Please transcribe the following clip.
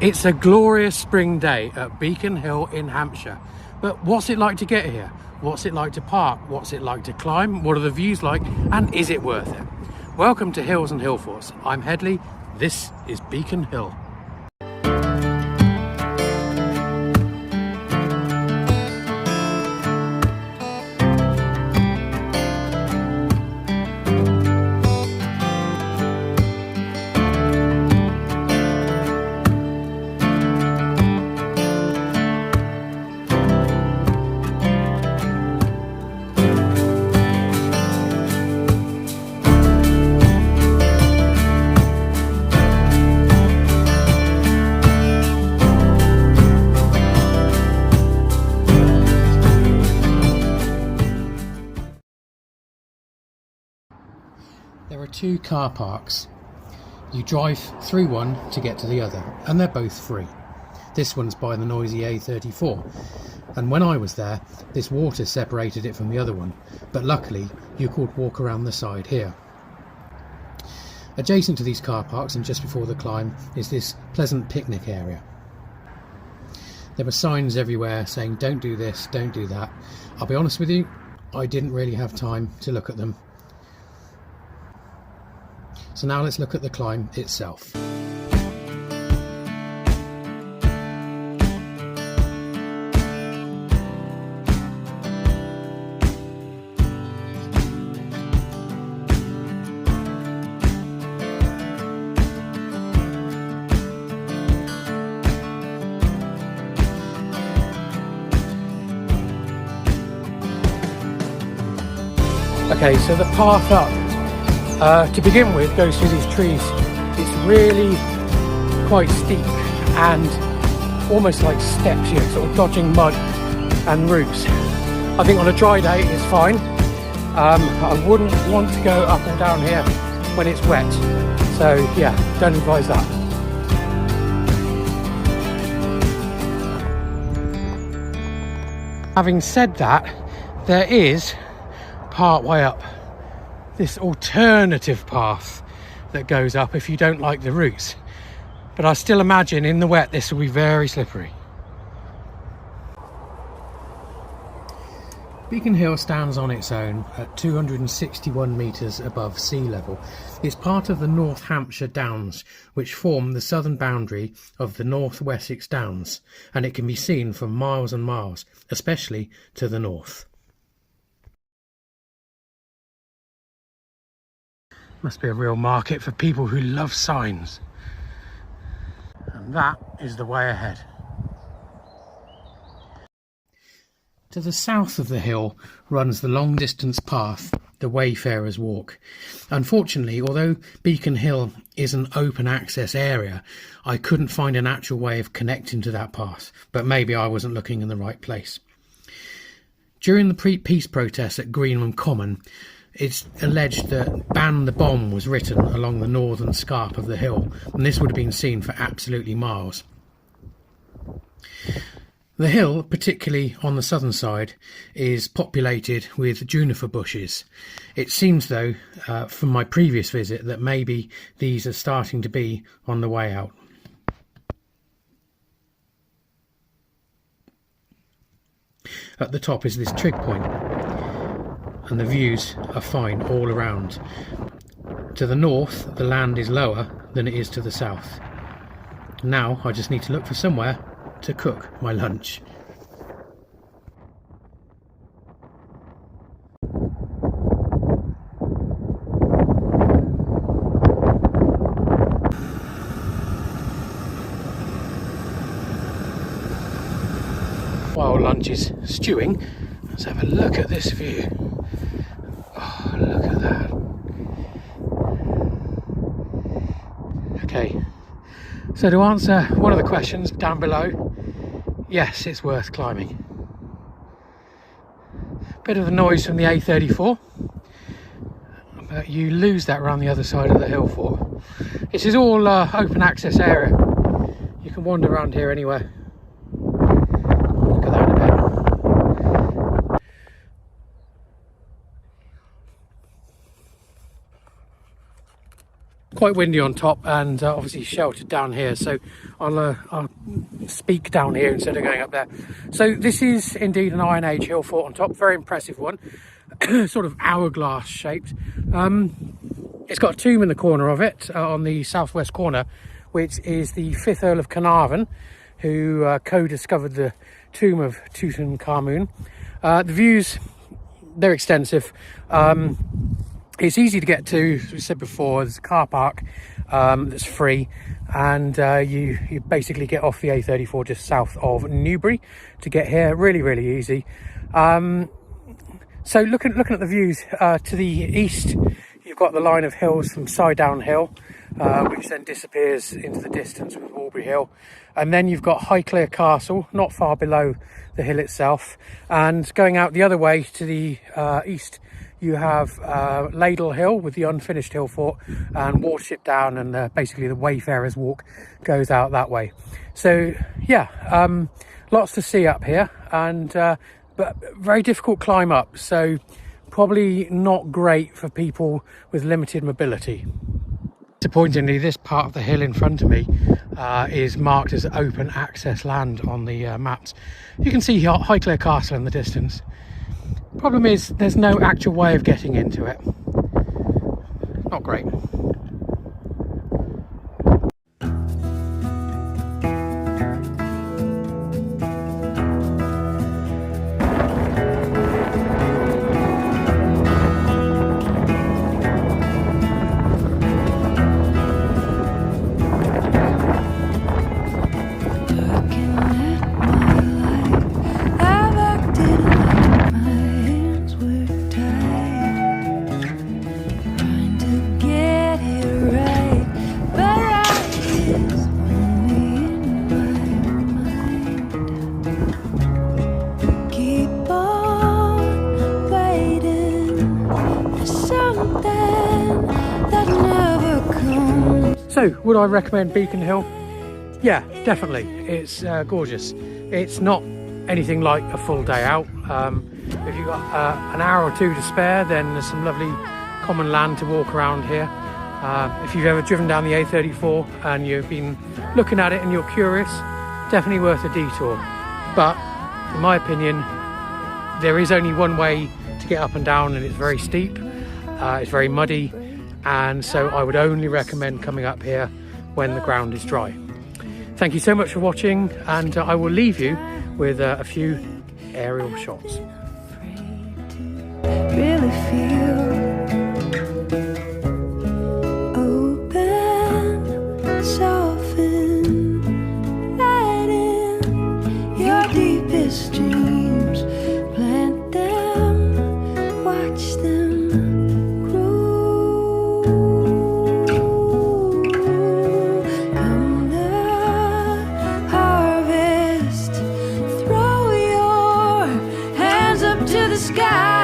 It's a glorious spring day at Beacon Hill in Hampshire. But what's it like to get here? What's it like to park? What's it like to climb? What are the views like? And is it worth it? Welcome to Hills and Hill Forts. I'm Headley. This is Beacon Hill. There are two car parks. You drive through one to get to the other, and they're both free. This one's by the noisy A34, and when I was there, this water separated it from the other one, but luckily you could walk around the side here. Adjacent to these car parks and just before the climb is this pleasant picnic area. There were signs everywhere saying don't do this, don't do that. I'll be honest with you, I didn't really have time to look at them. So now let's look at the climb itself. Okay, so the path up to begin with goes through these trees. It's really quite steep and almost like steps here, sort of dodging mud and roots. I think on a dry day it's fine. I wouldn't want to go up or down here when it's wet, so yeah, don't advise that. Having said that, there is part way up this alternative path that goes up if you don't like the routes, but I still imagine in the wet this will be very slippery. Beacon Hill stands on its own at 261 metres above sea level. It's part of the North Hampshire Downs, which form the southern boundary of the North Wessex Downs, and it can be seen for miles and miles, especially to the north. Must be a real market for people who love signs. And that is the way ahead. To the south of the hill runs the long distance path, the Wayfarer's Walk. Unfortunately, although Beacon Hill is an open access area, I couldn't find an actual way of connecting to that path, but maybe I wasn't looking in the right place. During the peace protests at Greenham Common, it's alleged that "Ban the Bomb" was written along the northern scarp of the hill, and this would have been seen for absolutely miles. The hill, particularly on the southern side, is populated with juniper bushes. It seems though, from my previous visit, that maybe these are starting to be on the way out. At the top is this trig point, and the views are fine all around. To the north, the land is lower than it is to the south. Now I just need to look for somewhere to cook my lunch. While lunch is stewing, let's have a look at this view. Oh, look at that. Okay, so to answer one of the questions down below, yes, it's worth climbing. Bit of the noise from the A34, but you lose that around the other side of the hill fort. This is all open access area. You can wander around here anywhere. Look at that in a bit. quite windy on top, and obviously sheltered down here, so I'll speak down here instead of going up there. So this is indeed an Iron Age hill fort on top, very impressive one. Sort of hourglass shaped. It's got a tomb in the corner of it, on the southwest corner, which is the 5th Earl of Carnarvon, who co-discovered the tomb of Tutankhamun. The views, they're extensive. It's easy to get to, as we said before. There's a car park that's free, and you basically get off the A34 just south of Newbury to get here. Really easy. So looking at the views to the east, you've got the line of hills from Sidown Hill, which then disappears into the distance with Aubrey Hill, and then you've got Highclere Castle not far below the hill itself. And going out the other way to the east, you have Ladle Hill with the unfinished hill fort, and Watership Down, and basically the Wayfarer's Walk goes out that way. So yeah, lots to see up here, and but very difficult climb up, so probably not great for people with limited mobility. Disappointingly, this part of the hill in front of me is marked as open access land on the maps. You can see Highclere Castle in the distance. Problem is, there's no actual way of getting into it. Not great. So, would I recommend Beacon Hill? Yeah, definitely. It's gorgeous. It's not anything like a full day out. If you've got an hour or two to spare, then there's some lovely common land to walk around here. If you've ever driven down the A34 and you've been looking at it and you're curious, definitely worth a detour. But, in my opinion, there is only one way to get up and down, and it's very steep. It's very muddy. And so I would only recommend coming up here when the ground is dry. Thank you so much for watching, and I will leave you with a few aerial shots. Really feel open, soften, let in your deepest dreams, plant them, watch them. Sky.